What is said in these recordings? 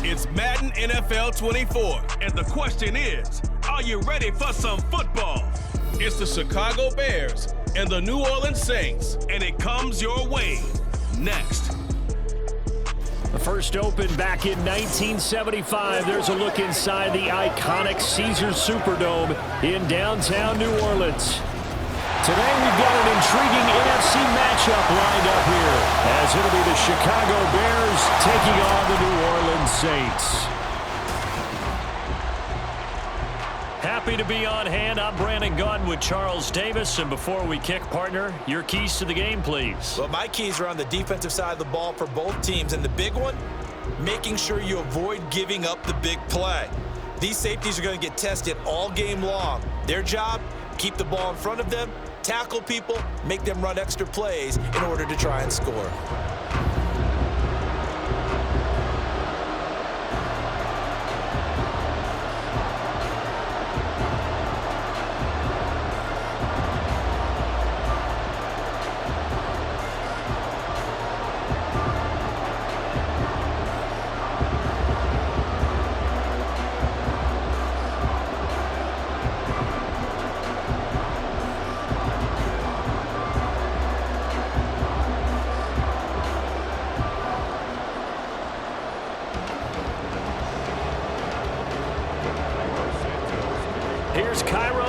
It's Madden NFL 24, and the question is, are you ready for some football? It's the Chicago Bears and the New Orleans Saints, and it comes your way next. The first opened back in 1975. There's a look inside the iconic Caesars Superdome in downtown New Orleans. Today we've got an intriguing NFC matchup lined up here, as it'll be the Chicago Bears taking on the New Orleans Saints. Happy to be on hand. I'm Brandon Gaudin with Charles Davis. And before we kick, partner, your keys to the game, please. Well, my keys are on the defensive side of the ball for both teams. And the big one, making sure you avoid giving up the big play. These safeties are going to get tested all game long. Their job, keep the ball in front of them, tackle people, make them run extra plays in order to try and score.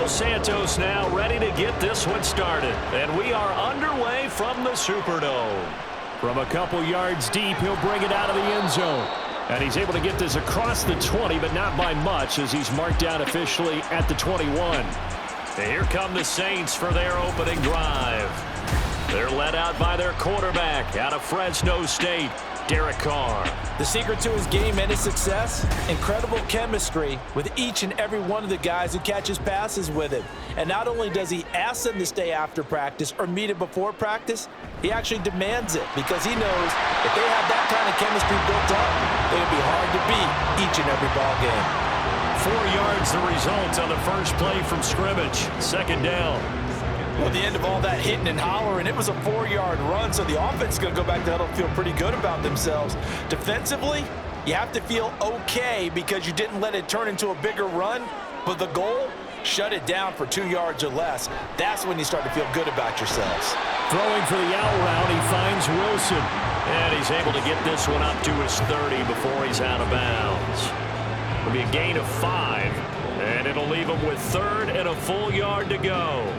Santos now ready to get this one started. And we are underway from the Superdome. From a couple yards deep, he'll bring it out of the end zone. And he's able to get this across the 20, but not by much, as he's marked down officially at the 21. And here come the Saints for their opening drive. They're led out by their quarterback out of Fresno State, Derek Carr. The secret to his game and his success, incredible chemistry with each and every one of the guys who catches passes with him. And not only does he ask them to stay after practice or meet him before practice, he actually demands it, because he knows if they have that kind of chemistry built up, it'll be hard to beat each and every ball game. 4 yards the result on the first play from scrimmage. Second down. Well, at the end of all that hitting and hollering, it was a 4-yard run, so the offense is going to go back to huddle and feel pretty good about themselves. Defensively, you have to feel okay because you didn't let it turn into a bigger run, but the goal, shut it down for 2 yards or less. That's when you start to feel good about yourselves. Throwing for the out route, he finds Wilson. And he's able to get this one up to his 30 before he's out of bounds. It'll be a gain of 5, and it'll leave him with 3rd and a full yard to go.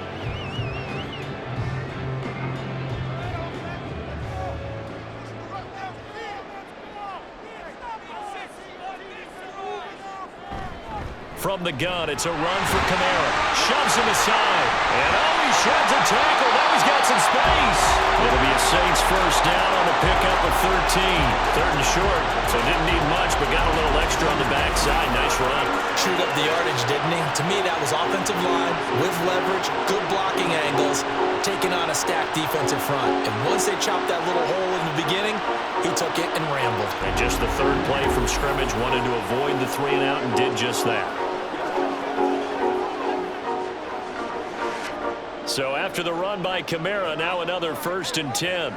From the gun, it's a run for Kamara. Shoves him aside. And he sheds a tackle. Now he's got some space. It'll be a Saints first down on the pickup of 13. 3rd and short. So didn't need much, but got a little extra on the backside. Nice run. Chewed up the yardage, didn't he? To me, that was offensive line with leverage, good blocking angles, taking on a stacked defensive front. And once they chopped that little hole in the beginning, he took it and rambled. And just the 3rd play from scrimmage, wanted to avoid the 3 and out and did just that. So after the run by Kamara, now another 1st and 10.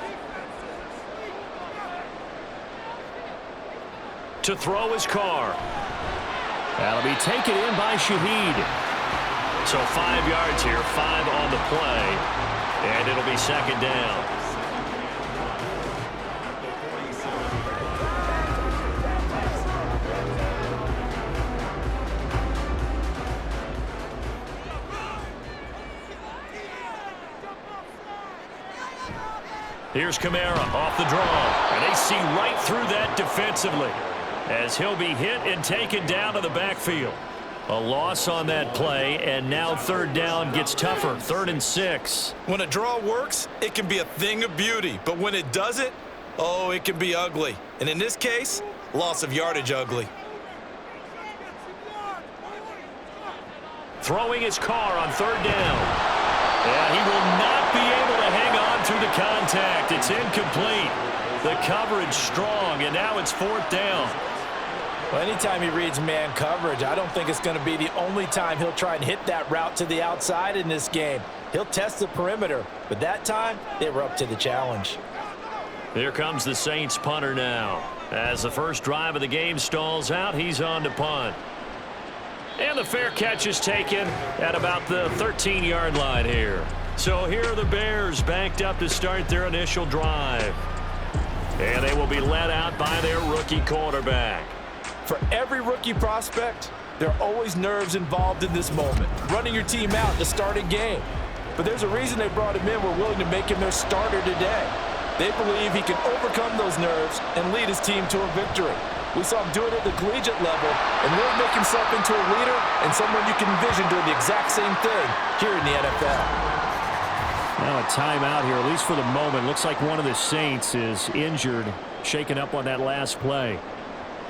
To throw his Carr. That'll be taken in by Shaheed. So 5 yards here, 5 on the play. And it'll be 2nd down. Here's Kamara off the draw. And they see right through that defensively, as he'll be hit and taken down to the backfield. A loss on that play, and now 3rd down gets tougher. 3rd and 6. When a draw works, it can be a thing of beauty. But when it doesn't, oh, it can be ugly. And in this case, loss of yardage ugly. Throwing his Carr on 3rd down. And he will not be able to hang on through the contact. It's incomplete. The coverage strong, and now it's 4th down. Well, anytime he reads man coverage, I don't think it's going to be the only time he'll try and hit that route to the outside in this game. He'll test the perimeter, but that time they were up to the challenge. Here comes the Saints punter now. As the first drive of the game stalls out, he's on to punt. And the fair catch is taken at about the 13-yard line here. So here are the Bears backed up to start their initial drive. And they will be led out by their rookie quarterback. For every rookie prospect, there are always nerves involved in this moment. Running your team out to start a game. But there's a reason they brought him in. We're willing to make him their starter today. They believe he can overcome those nerves and lead his team to a victory. We saw him do it at the collegiate level and really make himself into a leader and someone you can envision doing the exact same thing here in the NFL. Now a timeout here, at least for the moment. Looks like one of the Saints is injured, shaken up on that last play.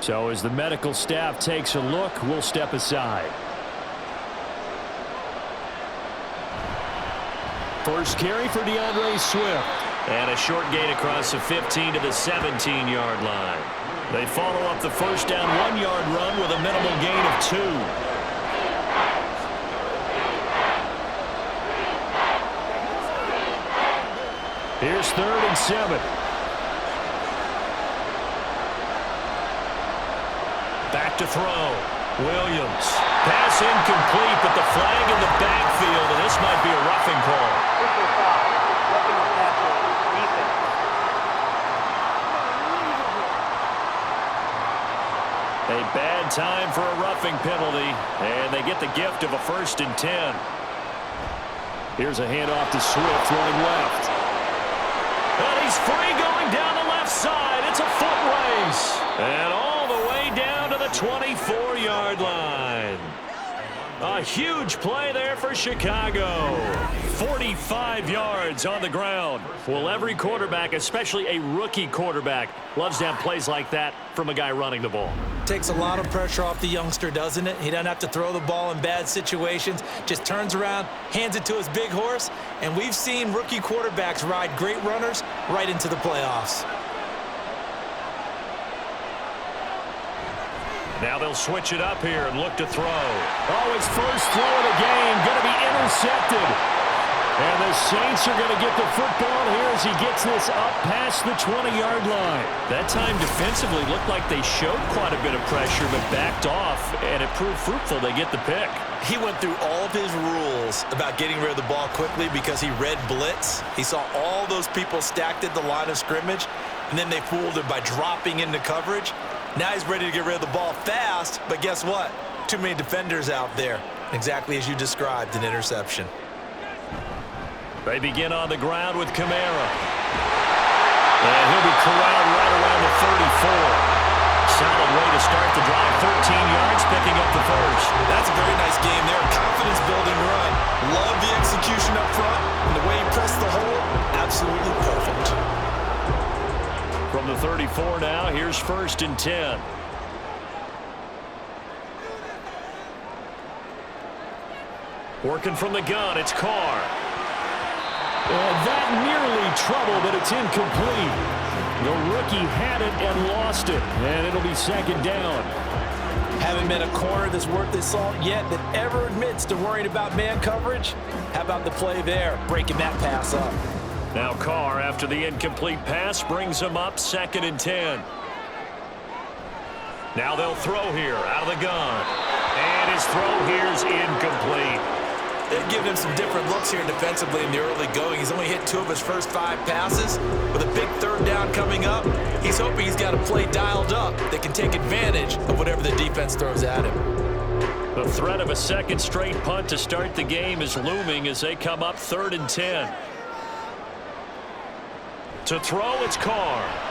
So as the medical staff takes a look, we'll step aside. First carry for DeAndre Swift. And a short gain across the 15 to the 17-yard line. They follow up the first down 1-yard run with a minimal gain of 2. Here's 3rd and 7. Back to throw. Williams. Pass incomplete, but the flag in the backfield, and this might be a roughing call. A bad time for a roughing penalty, and they get the gift of a 1st and 10. Here's a handoff to Swift running left. And he's free going down the left side. It's a foot race. And all the way down to the 24-yard line. A huge play there for Chicago. 45 yards on the ground. Well, every quarterback, especially a rookie quarterback, loves to have plays like that from a guy running the ball. Takes a lot of pressure off the youngster, doesn't it? He doesn't have to throw the ball in bad situations. Just turns around, hands it to his big horse, and we've seen rookie quarterbacks ride great runners right into the playoffs. Now they'll switch it up here and look to throw. Oh, his first throw of the game going to be intercepted. And the Saints are going to get the football here as he gets this up past the 20-yard line. That time defensively looked like they showed quite a bit of pressure but backed off, and it proved fruitful. They get the pick. He went through all of his rules about getting rid of the ball quickly because he read blitz. He saw all those people stacked at the line of scrimmage, and then they fooled him by dropping into coverage. Now he's ready to get rid of the ball fast, but guess what? Too many defenders out there. Exactly as you described, an interception. They begin on the ground with Kamara. And he'll be corralled right around the 34. Solid way to start the drive. 13 yards, picking up the first. That's a very nice game there. Confidence-building run. Love the execution up front. And the way he pressed the hole, absolutely perfect. From the 34 now, here's 1st and 10. Working from the gun, it's Carr. And that nearly trouble, but it's incomplete. The rookie had it and lost it, and it'll be 2nd down. Haven't been a corner that's worth his salt yet that ever admits to worrying about man coverage. How about the play there, breaking that pass up? Now Carr, after the incomplete pass, brings him up 2nd and 10. Now they'll throw here out of the gun. And his throw here's incomplete. They've given him some different looks here defensively in the early going. He's only hit 2 of his first 5 passes. With a big 3rd down coming up, he's hoping he's got a play dialed up that can take advantage of whatever the defense throws at him. The threat of a 2nd straight punt to start the game is looming as they come up 3rd and 10. To throw, it's Carr.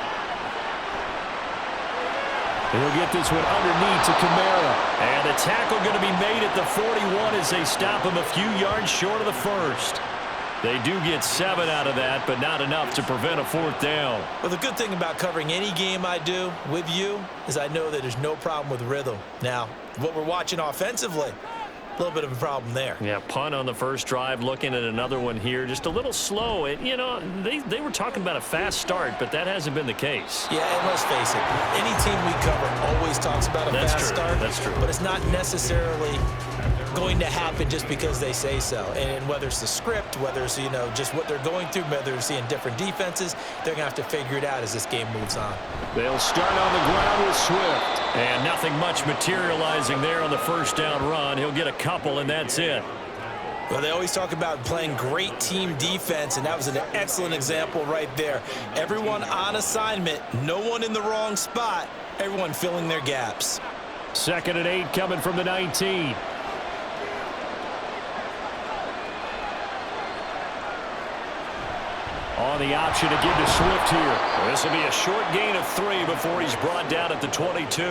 He'll get this one underneath to Kamara. And the tackle going to be made at the 41 as they stop him a few yards short of the first. They do get 7 out of that, but not enough to prevent a 4th down. Well, the good thing about covering any game I do with you is I know that there's no problem with rhythm. Now, what we're watching offensively, little bit of a problem there. Yeah, punt on the first drive, looking at another one here. Just a little slow. You know, they were talking about a fast start, but that hasn't been the case. Yeah, and let's face it, any team we cover always talks about a fast start. That's true. But it's not necessarily going to happen just because they say so. And whether it's the script, whether it's, you know, just what they're going through, whether they're seeing different defenses, they're going to have to figure it out as this game moves on. They'll start on the ground with Swift. And nothing much materializing there on the first down run. He'll get a couple, and that's it. Well, they always talk about playing great team defense, and that was an excellent example right there. Everyone on assignment, no one in the wrong spot, everyone filling their gaps. 2nd and 8 coming from the 19. On the option to give to Swift here. This will be a short gain of 3 before he's brought down at the 22.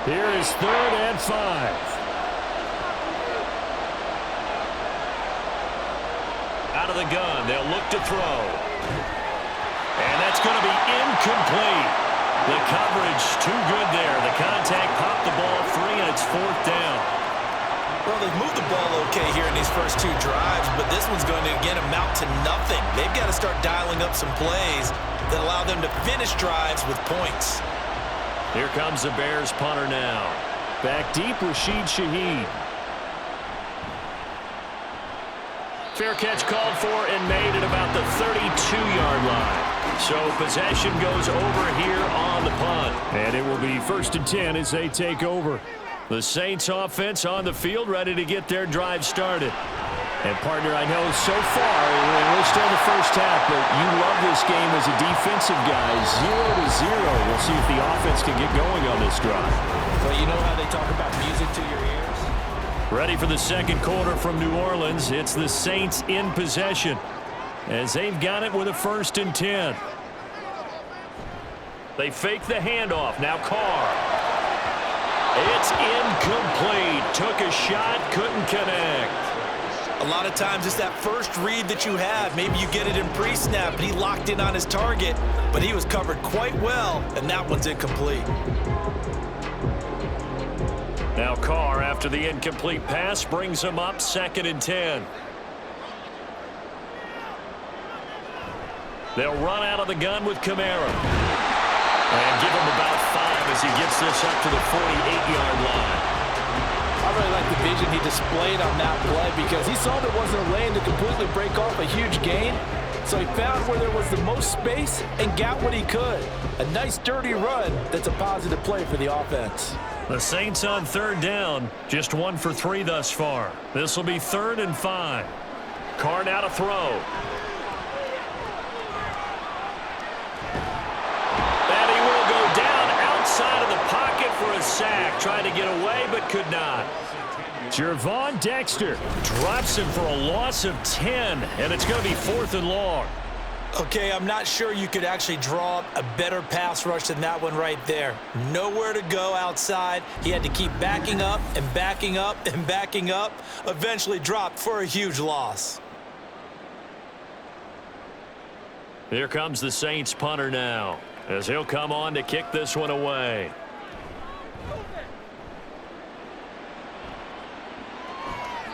Here is 3rd and 5. Out of the gun, they'll look to throw. And that's going to be incomplete. The coverage too good there. The contact popped the ball free, and it's 4th down. Well, they've moved the ball okay here in these first 2 drives, but this one's going to, again, amount to nothing. They've got to start dialing up some plays that allow them to finish drives with points. Here comes the Bears punter now. Back deep, Rashid Shaheed. Fair catch called for and made at about the 32-yard line. So possession goes over here on the punt. And it will be 1st and 10 as they take over. The Saints offense on the field, ready to get their drive started. And, partner, I know so far, we're still in the first half, but you love this game as a defensive guy. 0-0. We'll see if the offense can get going on this drive. Well, you know how they talk about music to your ears? Ready for the second quarter from New Orleans. It's the Saints in possession as they've got it with a 1st and 10. They fake the handoff. Now Carr. It's incomplete. Took a shot, couldn't connect. A lot of times it's that first read that you have. Maybe you get it in pre-snap, and he locked in on his target, but he was covered quite well, and that one's incomplete. Now Carr, after the incomplete pass, brings him up 2nd and 10. They'll run out of the gun with Kamara. And give him about 5 as he gets this up to the 48-yard line. I really like the vision he displayed on that play because he saw there wasn't a lane to completely break off a huge gain. So he found where there was the most space and got what he could. A nice dirty run that's a positive play for the offense. The Saints on 3rd down, just 1 for 3 thus far. This will be 3rd and 5. Carr now to throw. And he will go down outside of the pocket for a sack. Trying to get away, but could not. Gervon Dexter drops him for a loss of 10, and it's going to be 4th and long. Okay, I'm not sure you could actually draw up a better pass rush than that one right there. Nowhere to go outside. He had to keep backing up and backing up and backing up. Eventually dropped for a huge loss. Here comes the Saints punter now, as he'll come on to kick this one away.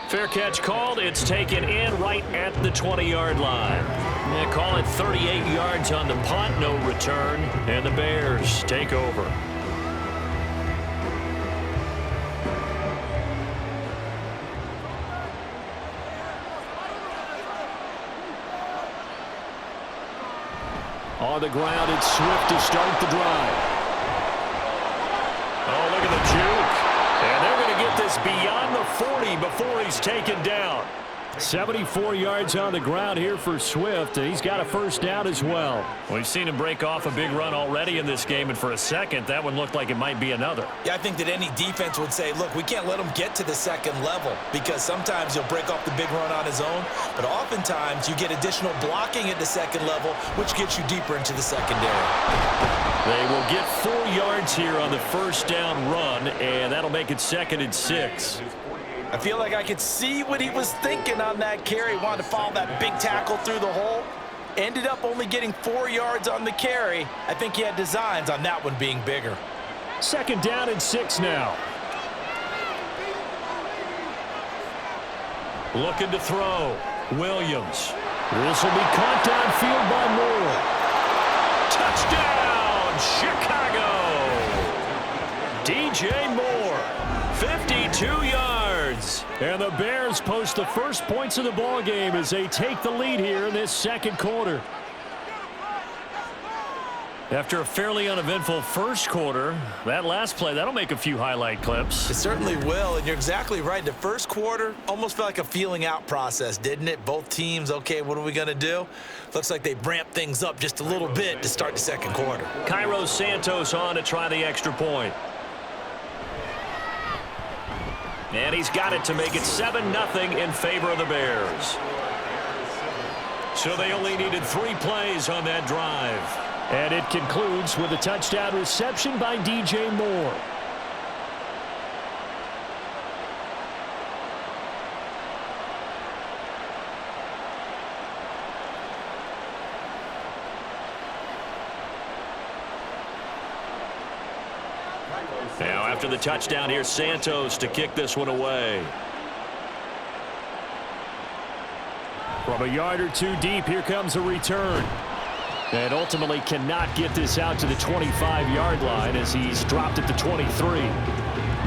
Fair catch called. It's taken in right at the 20-yard line. They call it 38 yards on the punt, no return, and the Bears take over. On the ground, it's Swift to start the drive. Oh, look at the juke. And they're going to get this beyond the 40 before he's taken down. 74 yards on the ground here for Swift, and he's got a first down as well. We've seen him break off a big run already in this game, and for a second, that one looked like it might be another. Yeah, I think that any defense would say, look, we can't let him get to the second level because sometimes he'll break off the big run on his own, but oftentimes you get additional blocking at the second level, which gets you deeper into the secondary. They will get 4 yards here on the first down run, and that'll make it 2nd and 6. I feel like I could see what he was thinking on that carry. Wanted to follow that big tackle through the hole. Ended up only getting 4 yards on the carry. I think he had designs on that one being bigger. 2nd down and 6 now. Looking to throw. Williams. This will be caught downfield by Moore. Touchdown, Chicago! DJ Moore, 52 yards. And the Bears post the first points of the ball game as they take the lead here in this 2nd quarter. After a fairly uneventful first quarter, that last play, that'll make a few highlight clips. It certainly will, and you're exactly right. The first quarter almost felt like a feeling out process, didn't it? Both teams, okay, what are we going to do? Looks like they ramped things up just a little bit to start the 2nd quarter. Cairo Santos on to try the extra point. And he's got it to make it 7-0 in favor of the Bears. So they only needed 3 plays on that drive. And it concludes with a touchdown reception by DJ Moore. Now after the touchdown, here's Santos to kick this one away. From a yard or 2 deep, here comes a return. And ultimately cannot get this out to the 25-yard line as he's dropped at the 23.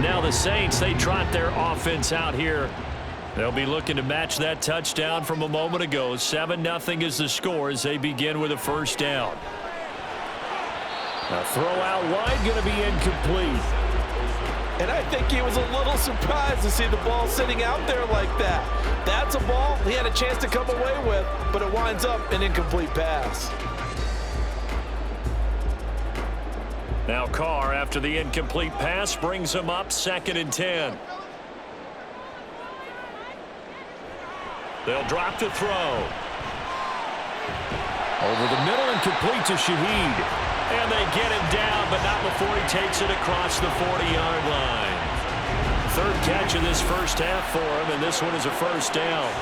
Now the Saints, they trot their offense out here. They'll be looking to match that touchdown from a moment ago. 7-0 is the score as they begin with a 1st down. A throw out wide, going to be incomplete. And I think he was a little surprised to see the ball sitting out there like that. That's a ball he had a chance to come away with, but it winds up an incomplete pass. Now Carr, after the incomplete pass, brings him up 2nd and 10. They'll drop to throw. Over the middle and complete to Shaheed. And they get him down, but not before he takes it across the 40-yard line. 3rd catch of this first half for him, and this one is a 1st down.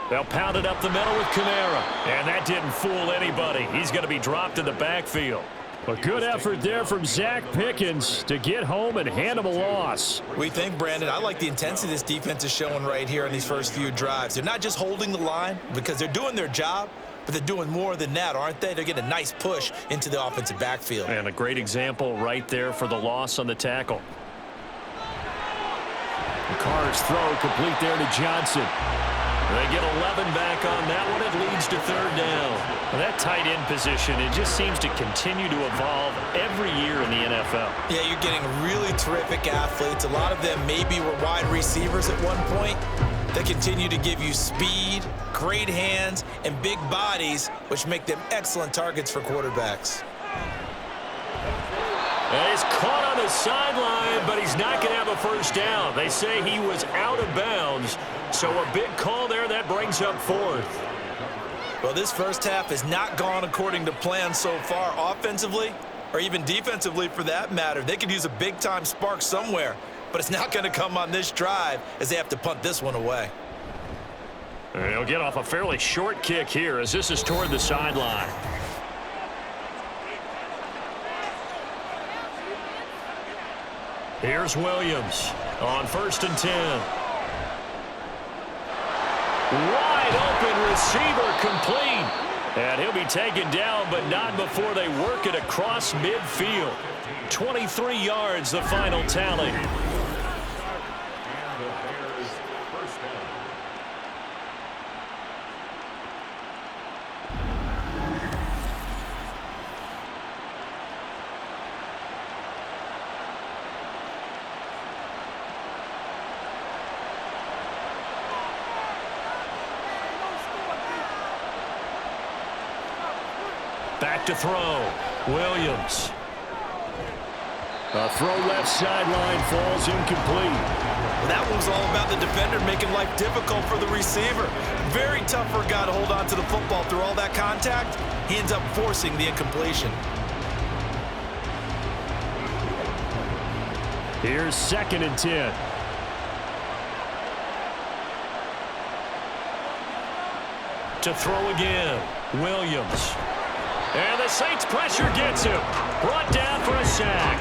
They'll pound it up the middle with Kamara. And that didn't fool anybody. He's going to be dropped in the backfield. A good effort there from Zach Pickens to get home and hand him a loss. We think, Brandon, I like the intensity this defense is showing right here in these first few drives. They're not just holding the line because they're doing their job, but they're doing more than that, aren't they? They're getting a nice push into the offensive backfield. And a great example right there for the loss on the tackle. Carr's throw complete there to Johnson. They get 11 back on that one. It leads to 3rd down. Well, that tight end position, it just seems to continue to evolve every year in the NFL. Yeah, you're getting really terrific athletes. A lot of them maybe were wide receivers at one point. They continue to give you speed, great hands, and big bodies, which make them excellent targets for quarterbacks. And he's caught on the sideline, but he's not going to have a 1st down. They say he was out of bounds, so a big call there that brings up 4th. Well, this first half has not gone according to plan so far offensively, or even defensively for that matter. They could use a big-time spark somewhere, but it's not going to come on this drive as they have to punt this one away. And he'll get off a fairly short kick here as this is toward the sideline. Here's Williams on 1st and 10. Wide open receiver complete. And he'll be taken down, but not before they work it across midfield. 23 yards, the final tally. Back to throw. Williams. A throw left sideline falls incomplete. That one was all about the defender making life difficult for the receiver. Very tough for a guy to hold on to the football through all that contact. He ends up forcing the incompletion. Here's 2nd and 10. To throw again, Williams. And the Saints pressure gets him. Brought down for a sack.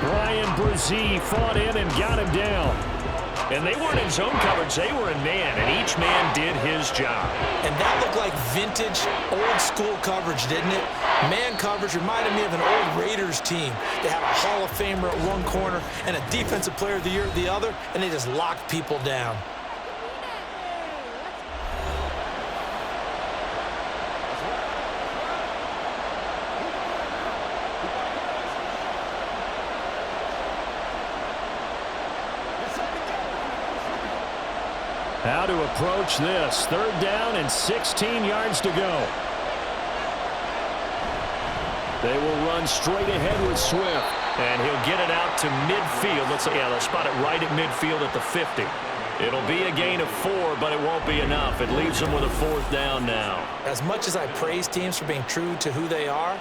Brian Brzee fought in and got him down. And they weren't in zone coverage, they were in man, and each man did his job. And that looked like vintage, old-school coverage, didn't it? Man coverage reminded me of an old Raiders team. They had a Hall of Famer at one corner and a Defensive Player of the Year at the other, and they just locked people down. How to approach this. 3rd down and 16 yards to go. They will run straight ahead with Swift. And he'll get it out to midfield. They'll spot it right at midfield at the 50. It'll be a gain of 4, but it won't be enough. It leaves them with a 4th down now. As much as I praise teams for being true to who they are,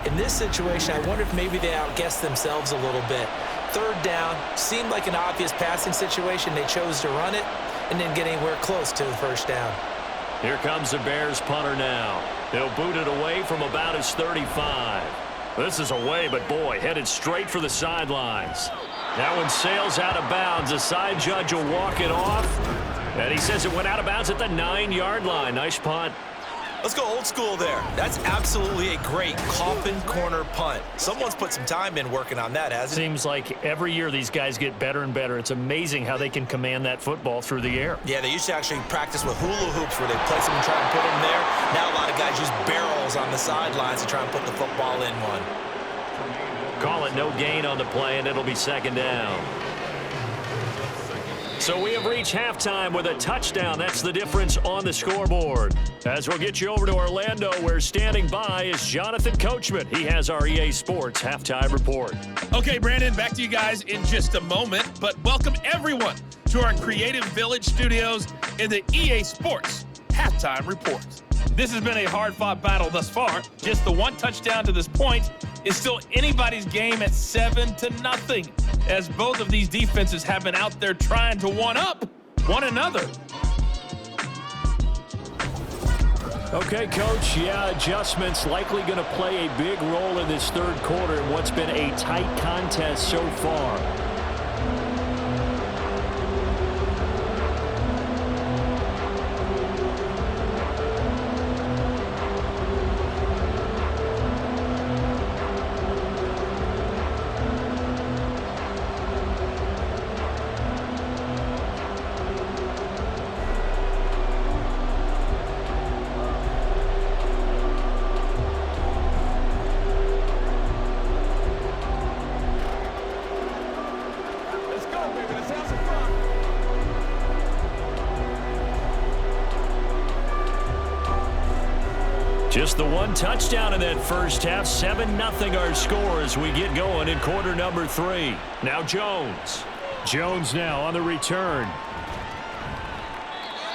in this situation, I wonder if maybe they outguessed themselves a little bit. 3rd down seemed like an obvious passing situation. They chose to run it and didn't get anywhere close to the 1st down. Here comes the Bears punter now. They'll boot it away from about his 35. This is away, but boy, headed straight for the sidelines. That one sails out of bounds. The side judge will walk it off. And he says it went out of bounds at the 9-yard line. Nice punt. Let's go old school there. That's absolutely a great coffin corner punt. Someone's put some time in working on that, hasn't it? Seems like every year these guys get better and better. It's amazing how they can command that football through the air. Yeah, they used to actually practice with hula hoops where they place them and try and put them there. Now a lot of guys use barrels on the sidelines to try and put the football in one. Call it no gain on the play, and it'll be 2nd down. So we have reached halftime with a touchdown. That's the difference on the scoreboard. As we'll get you over to Orlando, where standing by is Jonathan Coachman. He has our EA Sports halftime report. Okay, Brandon, back to you guys in just a moment. But welcome everyone to our Creative Village studios in the EA Sports halftime report. This has been a hard-fought battle thus far. Just the one touchdown to this point is still anybody's game at 7-0, as both of these defenses have been out there trying to one-up one another. Okay, Coach, adjustments likely going to play a big role in this 3rd quarter in what's been a tight contest so far. Just the one touchdown in that first half. 7-0 our score as we get going in quarter number 3. Now Jones. Jones now on the return.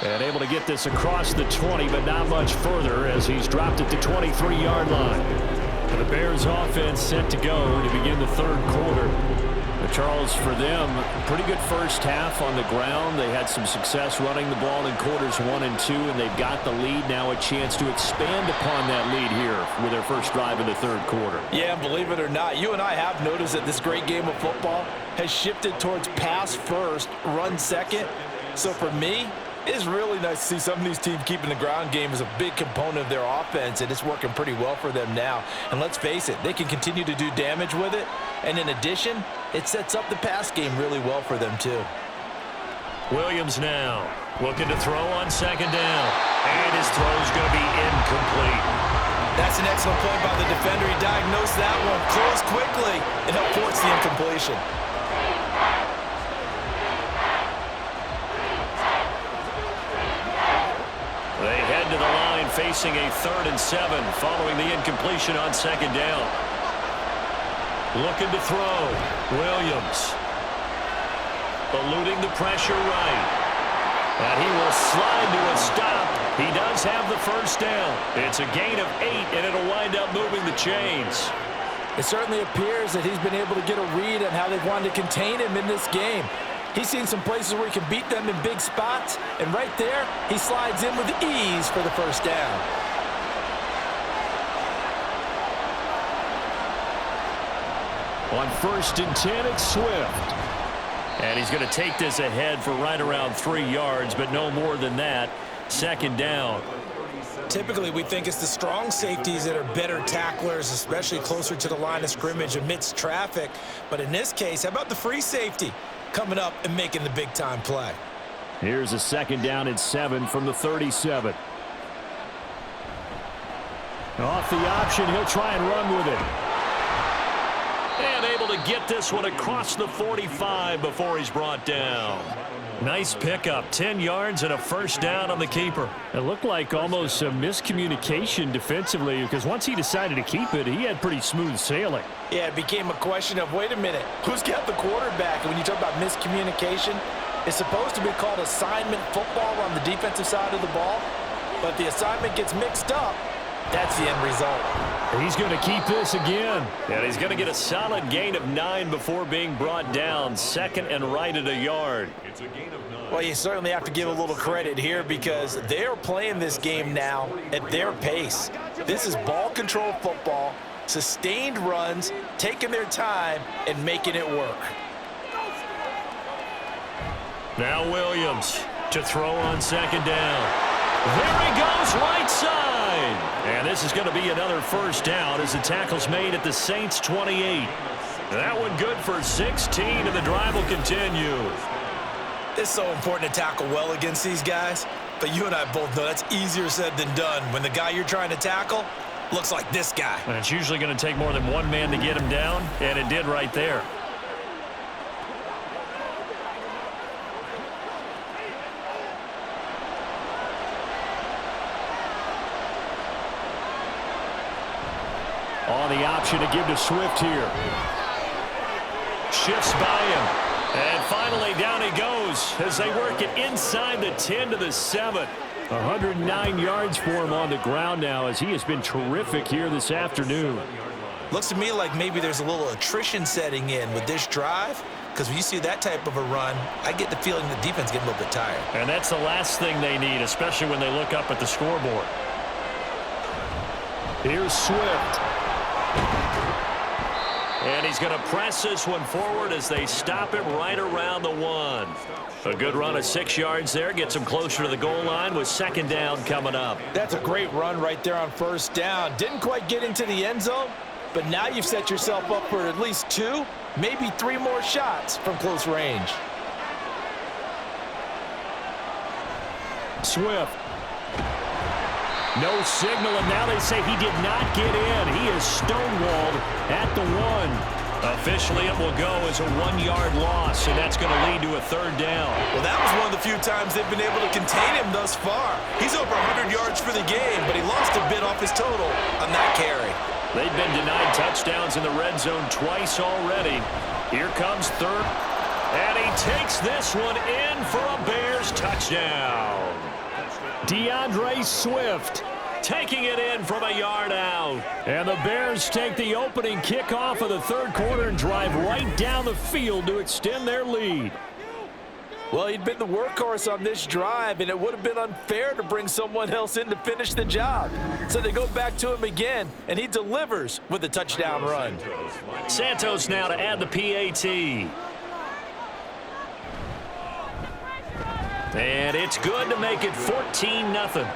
And able to get this across the 20, but not much further as he's dropped it to 23-yard line. And the Bears offense set to go to begin the 3rd quarter. Charles, for them, pretty good first half on the ground. They had some success running the ball in quarters 1 and 2, and they've got the lead now, a chance to expand upon that lead here with their first drive in the 3rd quarter. Yeah, believe it or not, you and I have noticed that this great game of football has shifted towards pass first, run second. So for me, it's really nice to see some of these teams keeping the ground game as a big component of their offense, and it's working pretty well for them now. And let's face it, they can continue to do damage with it. And in addition, it sets up the pass game really well for them too. Williams now looking to throw on 2nd down. And his throw is going to be incomplete. That's an excellent play by the defender. He diagnosed that one, closed quickly, and helped force the incompletion. They head to the line facing a 3rd and 7 following the incompletion on 2nd down. Looking to throw. Williams. Eluding the pressure right. And he will slide to a stop. He does have the first down. It's a gain of 8, and it'll wind up moving the chains. It certainly appears that he's been able to get a read on how they've wanted to contain him in this game. He's seen some places where he can beat them in big spots, and right there, he slides in with ease for the first down. On 1st and 10, it's Swift. And he's going to take this ahead for right around 3 yards, but no more than that. 2nd down. Typically, we think it's the strong safeties that are better tacklers, especially closer to the line of scrimmage amidst traffic. But in this case, how about the free safety coming up and making the big-time play? Here's a 2nd down and 7 from the 37. Off the option, he'll try and run with it. And able to get this one across the 45 before he's brought down. Nice pickup, 10 yards and a first down on the keeper. It looked like almost a miscommunication defensively because once he decided to keep it, he had pretty smooth sailing. Yeah, it became a question of, wait a minute, who's got the quarterback? And when you talk about miscommunication, it's supposed to be called assignment football on the defensive side of the ball. But the assignment gets mixed up. That's the end result. He's going to keep this again. And he's going to get a solid gain of 9 before being brought down. 2nd and right at a yard. It's a gain of 9. Well, you certainly have to give a little credit here because they're playing this game now at their pace. This is ball control football, sustained runs, taking their time and making it work. Now Williams to throw on 2nd down. There he goes, right side. And this is going to be another first down as the tackle's made at the Saints' 28. That one good for 16, and the drive will continue. It's so important to tackle well against these guys, but you and I both know that's easier said than done when the guy you're trying to tackle looks like this guy. And it's usually going to take more than one man to get him down, and it did right there. On the option to give to Swift here. Shifts by him. And finally down he goes as they work it inside the 10 to the 7. 109 yards for him on the ground now as he has been terrific here this afternoon. Looks to me like maybe there's a little attrition setting in with this drive because when you see that type of a run, I get the feeling the defense getting a little bit tired. And that's the last thing they need, especially when they look up at the scoreboard. Here's Swift. And he's going to press this one forward as they stop him right around the 1. A good run of 6 yards there. Gets him closer to the goal line with 2nd down coming up. That's a great run right there on first down. Didn't quite get into the end zone, but now you've set yourself up for at least 2, maybe 3 more shots from close range. Swift. No signal, and now they say he did not get in. He is stonewalled at the 1. Officially, it will go as a 1-yard loss, and that's going to lead to a 3rd down. Well, that was one of the few times they've been able to contain him thus far. He's over 100 yards for the game, but he lost a bit off his total on that carry. They've been denied touchdowns in the red zone twice already. Here comes 3rd, and he takes this one in for a Bears touchdown. DeAndre Swift taking it in from a yard out. And the Bears take the opening kickoff of the 3rd quarter and drive right down the field to extend their lead. Well, he'd been the workhorse on this drive, and it would have been unfair to bring someone else in to finish the job. So they go back to him again, and he delivers with a touchdown run. Santos now to add the PAT. And it's good to make it 14-0.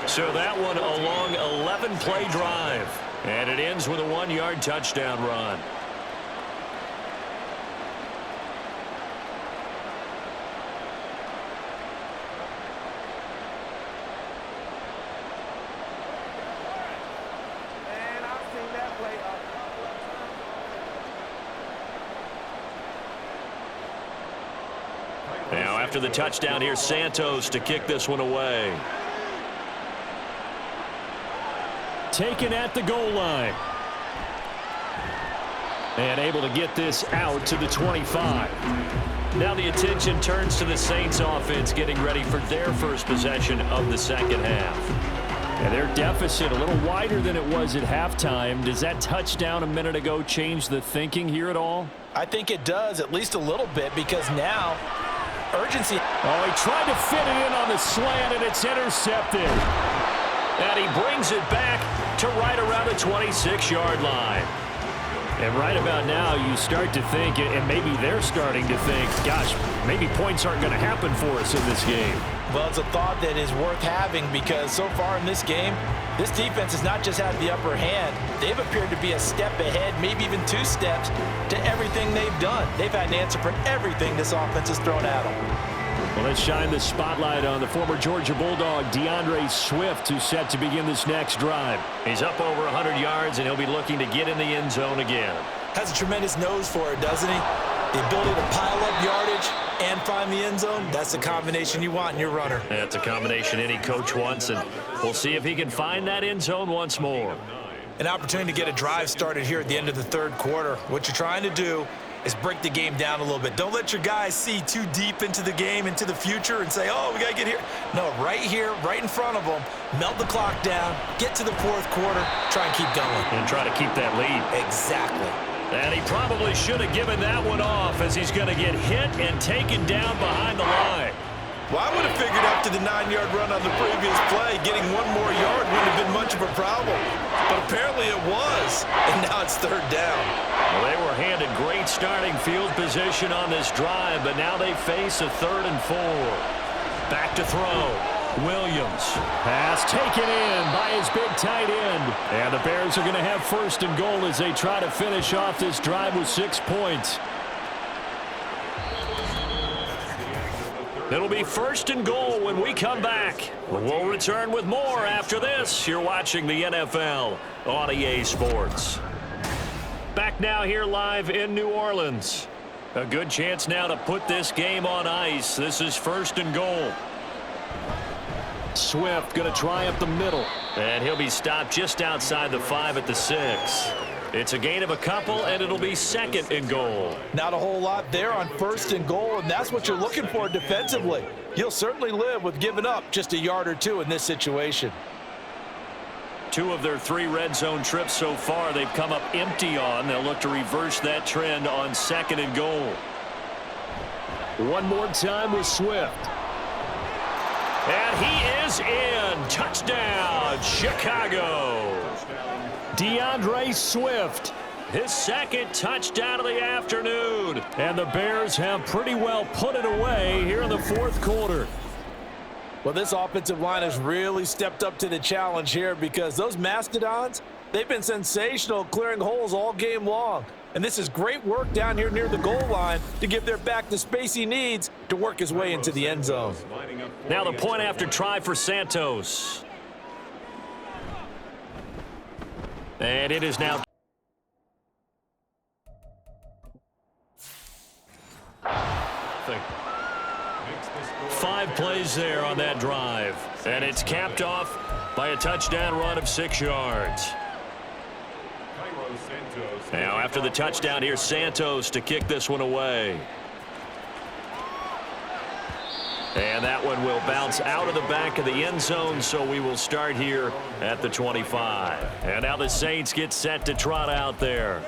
So that one a long 11-play drive. And it ends with a 1-yard touchdown run. Now after the touchdown, here's Santos to kick this one away. Taken at the goal line. And able to get this out to the 25. Now the attention turns to the Saints offense getting ready for their first possession of the second half. And their deficit a little wider than it was at halftime. Does that touchdown a minute ago change the thinking here at all? I think it does, at least a little bit, because now urgency. Oh, he tried to fit it in on the slant, and it's intercepted. And he brings it back to right around the 26-yard line. And right about now, you start to think, and maybe they're starting to think, gosh, maybe points aren't going to happen for us in this game. Well, it's a thought that is worth having because so far in this game, this defense has not just had the upper hand. They've appeared to be a step ahead, maybe even 2 steps to everything they've done. They've had an answer for everything this offense has thrown at them. Well, let's shine the spotlight on the former Georgia Bulldog, DeAndre Swift, who's set to begin this next drive. He's up over 100 yards, and he'll be looking to get in the end zone again. Has a tremendous nose for it, doesn't he? The ability to pile up yardage and find the end zone, that's the combination you want in your runner. That's a combination any coach wants, and we'll see if he can find that end zone once more. An opportunity to get a drive started here at the end of the third quarter. What you're trying to do is break the game down a little bit. Don't let your guys see too deep into the game, into the future, and say, oh, we got to get here. No, right here, right in front of them, melt the clock down, get to the fourth quarter, try and keep going. And try to keep that lead. Exactly. And he probably should have given that one off as he's going to get hit and taken down behind the line. Well, I would have figured after the 9-yard run on the previous play, getting one more yard wouldn't have been much of a problem. But apparently it was, and now it's third down. Well, they were handed great starting field position on this drive, but now they face a 3rd and 4. Back to throw. Williams. Pass taken in by his big tight end. And the Bears are going to have 1st and goal as they try to finish off this drive with 6 points. It'll be 1st and goal when we come back. We'll return with more after this. You're watching the NFL on EA Sports. Back now here live in New Orleans. A good chance now to put this game on ice. This is 1st and goal. Swift going to try up the middle. And he'll be stopped just outside the 5 at the 6. It's a gain of a couple, and it'll be 2nd and goal. Not a whole lot there on 1st and goal, and that's what you're looking for defensively. You'll certainly live with giving up just a yard or 2 in this situation. 2 of their 3 red zone trips so far they've come up empty on. They'll look to reverse that trend on 2nd and goal. One more time with Swift. And he is in. Touchdown, Chicago. DeAndre Swift, his 2nd touchdown of the afternoon. And the Bears have pretty well put it away here in the 4th quarter. Well, this offensive line has really stepped up to the challenge here because those Mastodons, they've been sensational clearing holes all game long. And this is great work down here near the goal line to give their back the space he needs to work his way into the end zone. Now the point after try for Santos. And it is now. Five plays there on that drive. And it's capped off by a touchdown run of 6 yards. Now after the touchdown, here's Santos to kick this one away. And that one will bounce out of the back of the end zone, so we will start here at the 25. And now the Saints get set to trot out there.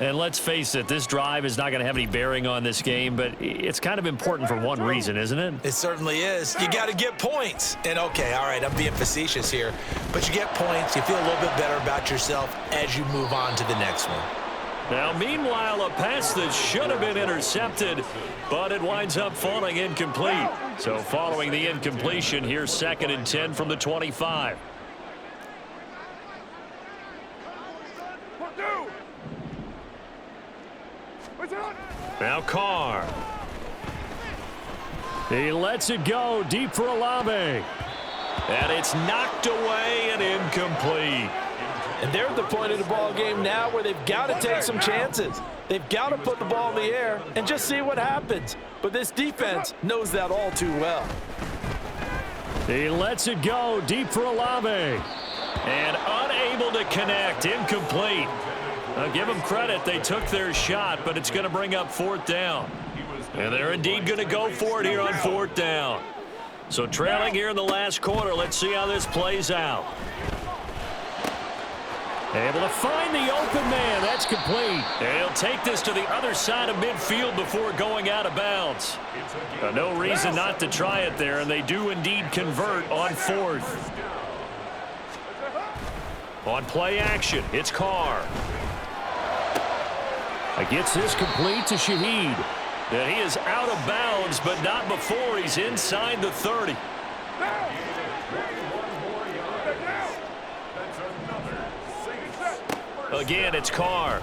And let's face it, this drive is not going to have any bearing on this game, but it's kind of important for one reason, isn't it? It certainly is. You got to get points. And, okay, all right, I'm being facetious here. But you get points, you feel a little bit better about yourself as you move on to the next one. Now, meanwhile, a pass that should have been intercepted, but it winds up falling incomplete. So following the incompletion, here's 2nd and 10 from the 25. Now Carr. He lets it go deep for Olave. And it's knocked away and incomplete. And they're at the point of the ball game now where they've got to take some chances. They've got to put the ball in the air and just see what happens. But this defense knows that all too well. He lets it go deep for Olave. And unable to connect, incomplete. Give them credit. They took their shot, but it's going to bring up 4th down. And they're indeed going to go for it here on 4th down. So trailing here in the last quarter. Let's see how this plays out. Able to find the open man. That's complete. And he'll take this to the other side of midfield before going out of bounds. No reason not to try it there, and they do indeed convert on 4th. On play action, it's Carr. Gets this complete to Shaheed. And he is out of bounds, but not before he's inside the 30. Again, it's Carr.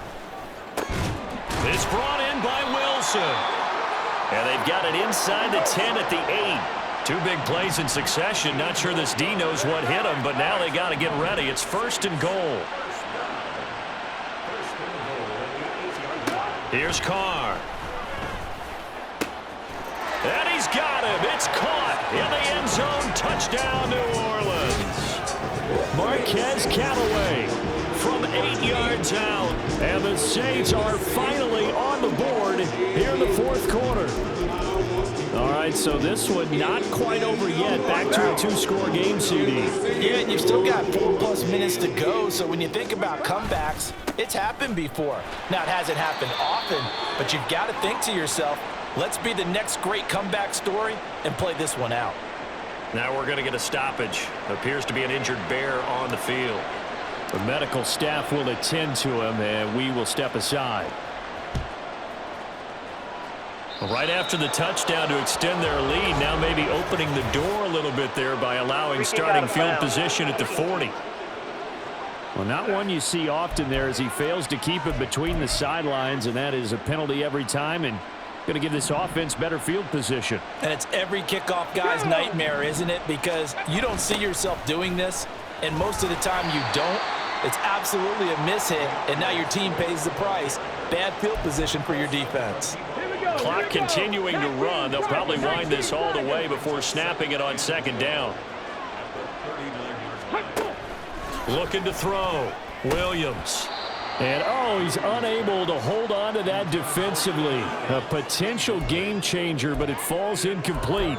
It's brought in by Wilson. And they've got it inside the 10 at the 8. 2 big plays in succession. Not sure this D knows what hit him, but now they got to get ready. It's 1st and goal. Here's Carr. And he's got him. It's caught in the end zone. Touchdown, New Orleans. Marquez Callaway from 8 yards out. And the Saints are finally on the board here in the 4th quarter. All right, so this one not quite over yet. Back to a 2-score game, CD. Yeah, and you've still got 4+ minutes to go. So when you think about comebacks, it's happened before. Now, it hasn't happened often, but you've got to think to yourself, let's be the next great comeback story and play this one out. Now we're going to get a stoppage. Appears to be an injured bear on the field. The medical staff will attend to him, and we will step aside. Right after the touchdown to extend their lead, now maybe opening the door a little bit there by allowing starting field position at the 40. Well, not one you see often there as he fails to keep it between the sidelines, and that is a penalty every time, and going to give this offense better field position. And it's every kickoff guy's nightmare, isn't it? Because you don't see yourself doing this, and most of the time you don't. It's absolutely a mishit, and now your team pays the price. Bad field position for your defense. Clock continuing to run. They'll probably wind this all the way before snapping it on 2nd down. Looking to throw. Williams. And, he's unable to hold on to that defensively. A potential game changer, but it falls incomplete.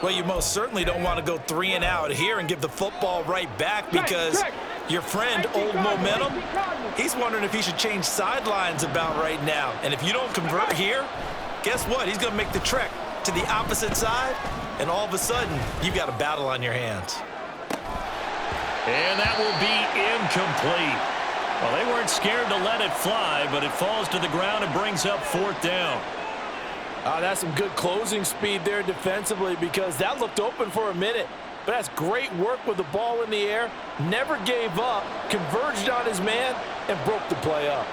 Well, you most certainly don't want to go 3 and out here and give the football right back because your friend, Old Momentum, he's wondering if he should change sidelines about right now. And if you don't convert here, guess what? He's going to make the trek to the opposite side, and all of a sudden, you've got a battle on your hands. And that will be incomplete. Well, they weren't scared to let it fly, but it falls to the ground and brings up 4th down. That's some good closing speed there defensively because that looked open for a minute. But that's great work with the ball in the air. Never gave up, converged on his man, and broke the play up.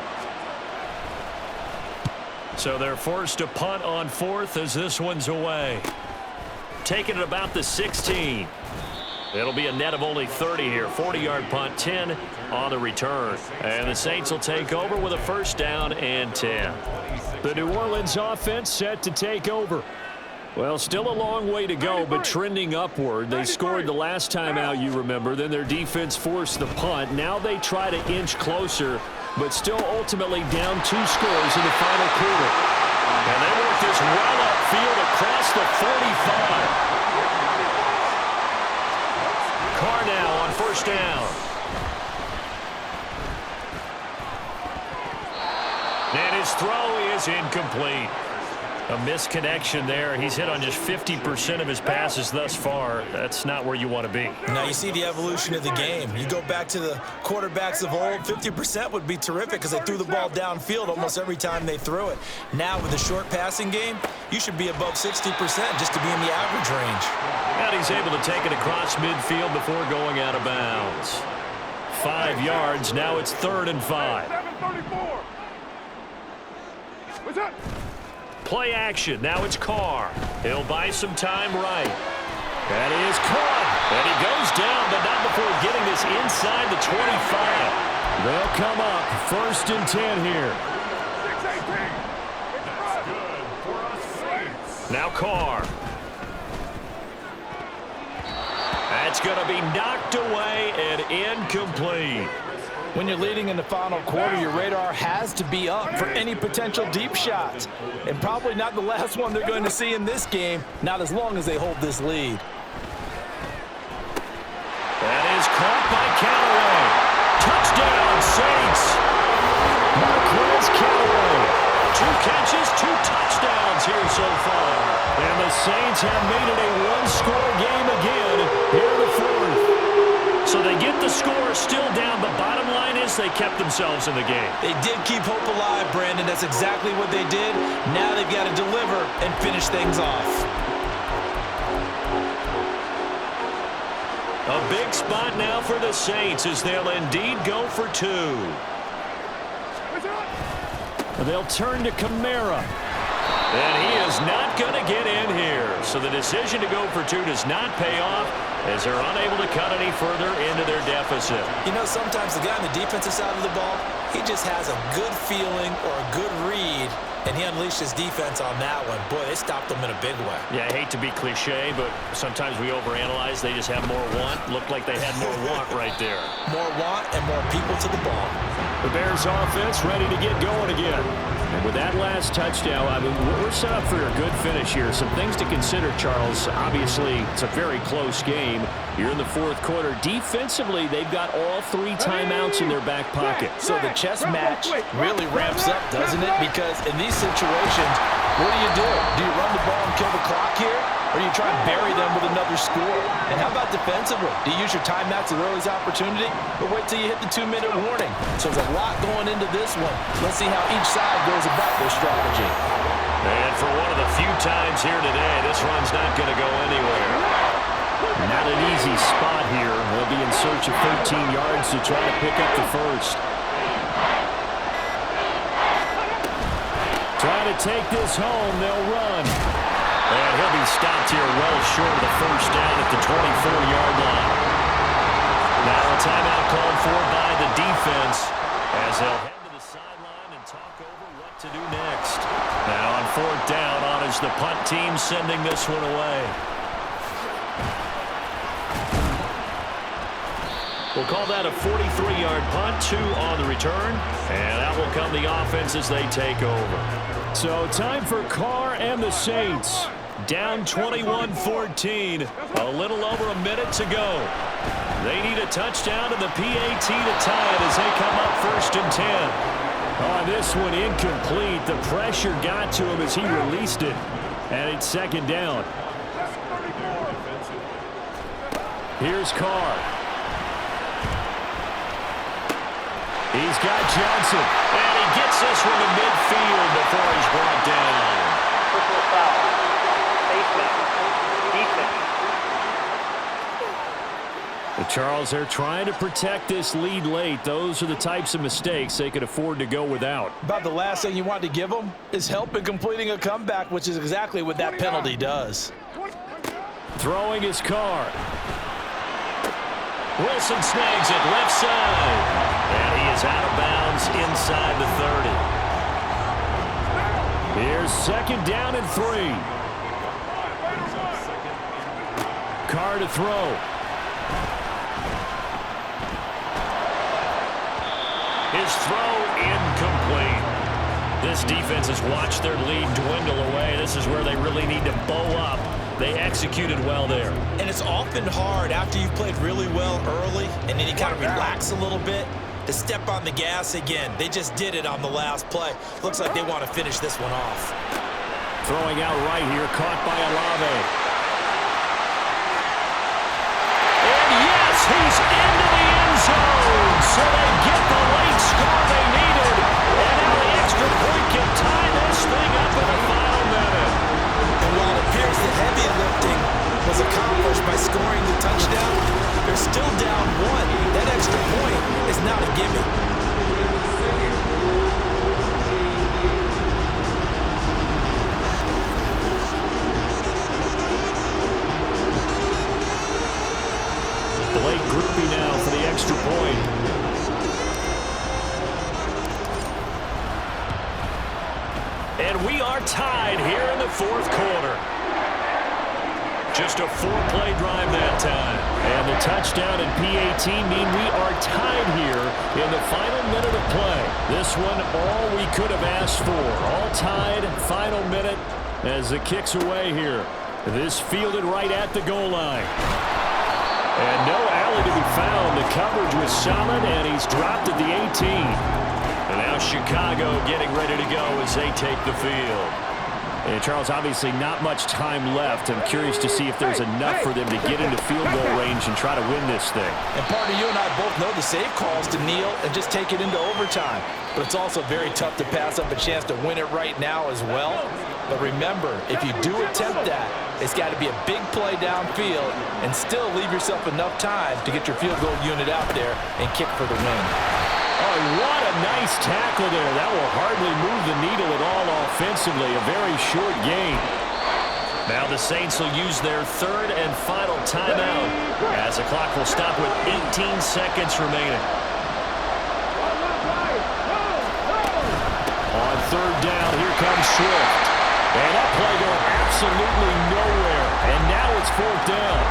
So they're forced to punt on 4th as this one's away. Taking it about the 16. It'll be a net of only 30 here. 40-yard punt, 10 on the return. And the Saints will take over with a 1st down and 10. The New Orleans offense set to take over. Well, still a long way to go, but trending upward. They scored the last time out, you remember. Then their defense forced the punt. Now they try to inch closer, but still ultimately down 2 scores in the final quarter. And they work this well upfield across the 45. Carr now on 1st down. And his throw is incomplete. A misconnection there. He's hit on just 50% of his passes thus far. That's not where you want to be. Now you see the evolution of the game. You go back to the quarterbacks of old, 50% would be terrific because they threw the ball downfield almost every time they threw it. Now with the short passing game, you should be above 60% just to be in the average range. And he's able to take it across midfield before going out of bounds. 5 yards. Now it's 3rd and 5. What's up? Play action. Now it's Carr. He'll buy some time right. That is caught. And he goes down, but not before getting this inside the 25. They'll come up 1st and 10 here. 6-18. Now Carr. That's going to be knocked away and incomplete. When you're leading in the final quarter, your radar has to be up for any potential deep shots. And probably not the last one they're going to see in this game, not as long as they hold this lead. That is caught by Callaway. Touchdown, Saints. Marquez Callaway. 2 catches, 2 touchdowns here so far. And the Saints have made it a one-score game again here in the fourth. So they get the score still down. The bottom line is they kept themselves in the game. They did keep hope alive, Brandon. That's exactly what they did. Now they've got to deliver and finish things off. A big spot now for the Saints as they'll indeed go for 2. They'll turn to Kamara. And he is not going to get in here. So the decision to go for 2 does not pay off as they're unable to cut any further into their deficit. You know, sometimes the guy on the defensive side of the ball, he just has a good feeling or a good read, and he unleashed his defense on that one. Boy, they stopped them in a big way. Yeah, I hate to be cliche, but sometimes we overanalyze. They just have more want. Looked like they had more want right there. More want and more people to the ball. The Bears offense ready to get going again. And with that last touchdown, I mean, we're set up for a good finish here. Some things to consider, Charles. Obviously, it's a very close game. You're in the fourth quarter. Defensively, they've got all 3 timeouts in their back pocket. So the chess match really ramps up, doesn't it? Because in these situations, what do? Do you run the ball and kill the clock here? Or do you try and bury them with another score? And how about defensively? Do you use your timeouts as early as opportunity, or wait till you hit the 2-minute warning? So there's a lot going into this one. Let's see how each side goes about their strategy. And for one of the few times here today, this run's not going to go anywhere. Not an easy spot here. They'll be in search of 13 yards to try to pick up the first. Trying to take this home, they'll run. And he'll be stopped here well short of the first down at the 24-yard line. Now a timeout called for by the defense as they'll head to the sideline and talk over what to do next. Now on 4th down, on is the punt team sending this one away. We'll call that a 43-yard punt, 2 on the return, and that will come the offense as they take over. So time for Carr and the Saints. Down 21-14, a little over a minute to go. They need a touchdown and the PAT to tie it as they come up 1st and 10. On this one, incomplete. The pressure got to him as he released it, and it's 2nd down. Here's Carr. He's got Johnson, and he gets this one to midfield before he's brought down. Personal foul. Charles, they're trying to protect this lead late. Those are the types of mistakes they could afford to go without. About the last thing you want to give them is help in completing a comeback, which is exactly what that penalty does. Throwing his Carr. Wilson snags it left side. And he is out of bounds inside the 30. Here's 2nd down and 3. Carr to throw. His throw incomplete. This defense has watched their lead dwindle away. This is where they really need to bow up. They executed well there. And it's often hard after you've played really well early and then you kind of relax a little bit to step on the gas again. They just did it on the last play. Looks like they want to finish this one off. Throwing out right here, caught by Olave. And yes, he's into the end zone. So they get the late score they needed. And now the extra point can tie this thing up in the final minute. And while it appears the heavy lifting was accomplished by scoring the touchdown, they're still down 1. That extra point is not a gimme. Blake Groupie now for the extra point. And we are tied here in the 4th quarter. Just a 4-play drive that time. And the touchdown and PAT mean we are tied here in the final minute of play. This one, all we could have asked for. All tied, final minute as the kick's away here. This fielded right at the goal line. And no alley to be found. The coverage was solid, and he's dropped at the 18. And now Chicago getting ready to go as they take the field. And Charles, obviously not much time left. I'm curious to see if there's enough for them to get into field goal range and try to win this thing. And partner, you and I both know the save calls to kneel and just take it into overtime. But it's also very tough to pass up a chance to win it right now as well. But remember, if you do attempt that, it's got to be a big play downfield and still leave yourself enough time to get your field goal unit out there and kick for the win. Oh, what a nice tackle there. That will hardly move the needle at all offensively. A very short game. Now the Saints will use their third and final timeout as the clock will stop with 18 seconds remaining. On third down, here comes Swift. And that play going absolutely nowhere. And now it's fourth down.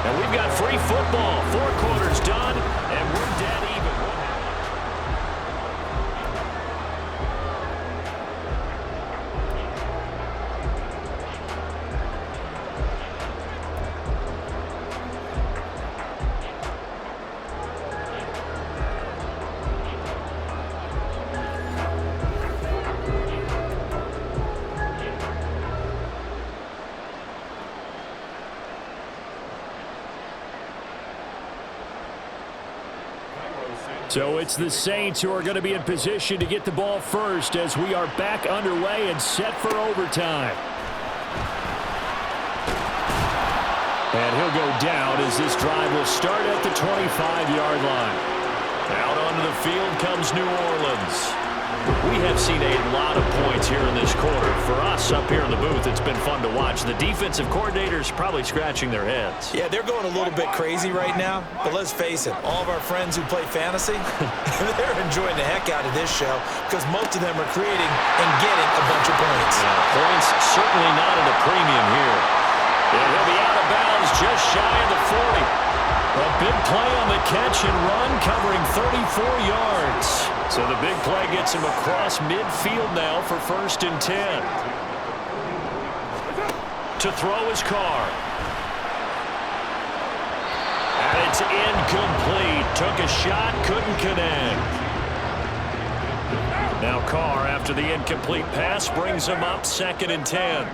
And we've got free football. 4 quarters done, and we're dead even. So it's the Saints who are going to be in position to get the ball first as we are back underway and set for overtime. And he'll go down as this drive will start at the 25-yard line. Out onto the field comes New Orleans. We have seen a lot of points here in this quarter. For us up here in the booth, it's been fun to watch. The defensive coordinators probably scratching their heads. Yeah, they're going a little bit crazy right now. But let's face it, all of our friends who play fantasy, they're enjoying the heck out of this show because most of them are creating and getting a bunch of points. Yeah, points certainly not at a premium here. And he'll be out of bounds just shy of the 40. A big play on the catch and run covering 34 yards. So the big play gets him across midfield now for 1st and 10. To throw his Carr. And it's incomplete. Took a shot, couldn't connect. Now Carr, after the incomplete pass, brings him up 2nd and 10.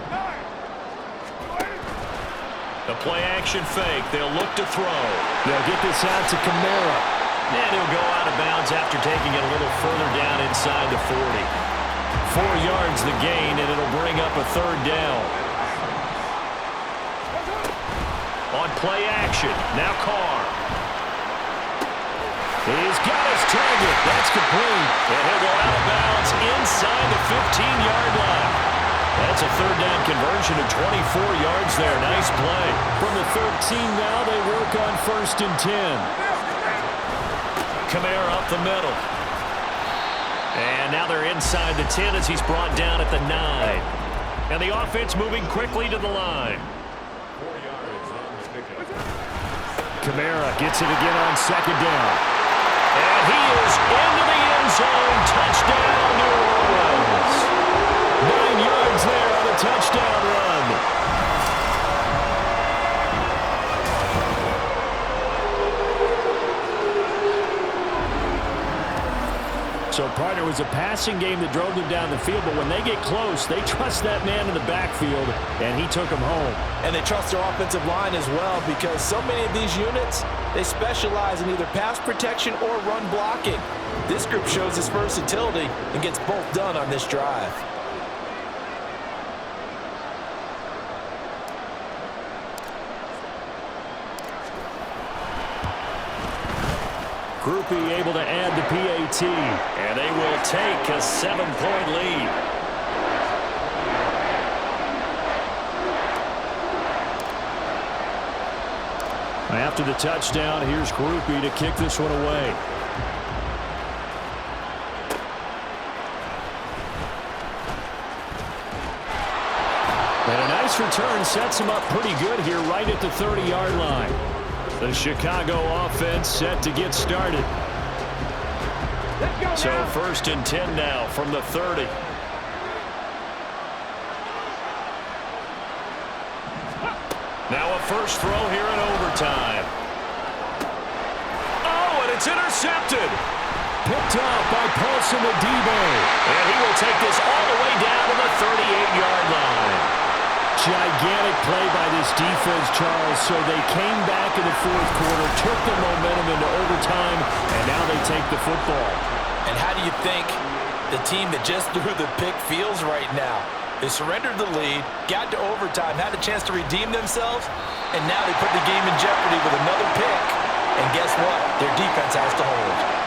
The play-action fake. They'll look to throw. They'll get this out to Kamara. And he'll go out of bounds after taking it a little further down inside the 40. 4 yards the gain, and it'll bring up a 3rd down. On play action, now Carr. He's got his target. That's complete. And he'll go out of bounds inside the 15-yard line. That's a 3rd down conversion of 24 yards there. Nice play. From the 13 now, they work on 1st and 10. Kamara up the middle. And now they're inside the 10 as he's brought down at the 9. And the offense moving quickly to the line. Kamara gets it again on 2nd down. And he is into the end zone. Touchdown, New Orleans. 9 yards there on a touchdown run. So, partner, it was a passing game that drove them down the field, but when they get close, they trust that man in the backfield, and he took them home. And they trust their offensive line as well because so many of these units, they specialize in either pass protection or run blocking. This group shows its versatility and gets both done on this drive. Groupie able to add the PAT, and they will take a 7-point lead. After the touchdown, here's Groupie to kick this one away. this return sets them up pretty good here right at the 30-yard line. The Chicago offense set to get started. So 1st and 10 now from the 30. Now a first throw here in overtime. Oh, and it's intercepted. Picked up by Paulson Adebo. And he will take this all the way down to the 38-yard line. Gigantic play by this defense, Charles. So they came back in the fourth quarter, took the momentum into overtime, and now they take the football. And how do you think the team that just threw the pick feels right now? They surrendered the lead, got to overtime, had a chance to redeem themselves, and now they put the game in jeopardy with another pick. And guess what? Their defense has to hold.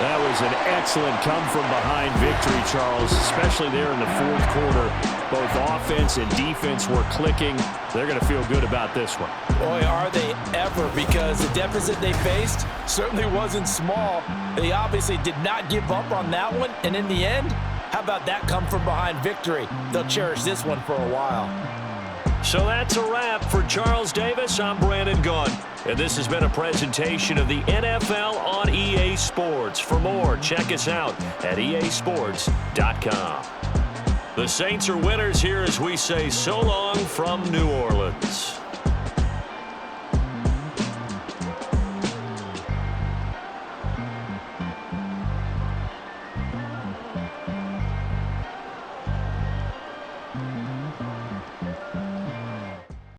That was an excellent come-from-behind victory, Charles, especially there in the fourth quarter. Both offense and defense were clicking. They're going to feel good about this one. Boy, are they ever, because the deficit they faced certainly wasn't small. They obviously did not give up on that one, and in the end, how about that come-from-behind victory? They'll cherish this one for a while. So that's a wrap for Charles Davis. I'm Brandon Gunn. And this has been a presentation of the NFL on EA Sports. For more, check us out at easports.com. The Saints are winners here as we say so long from New Orleans.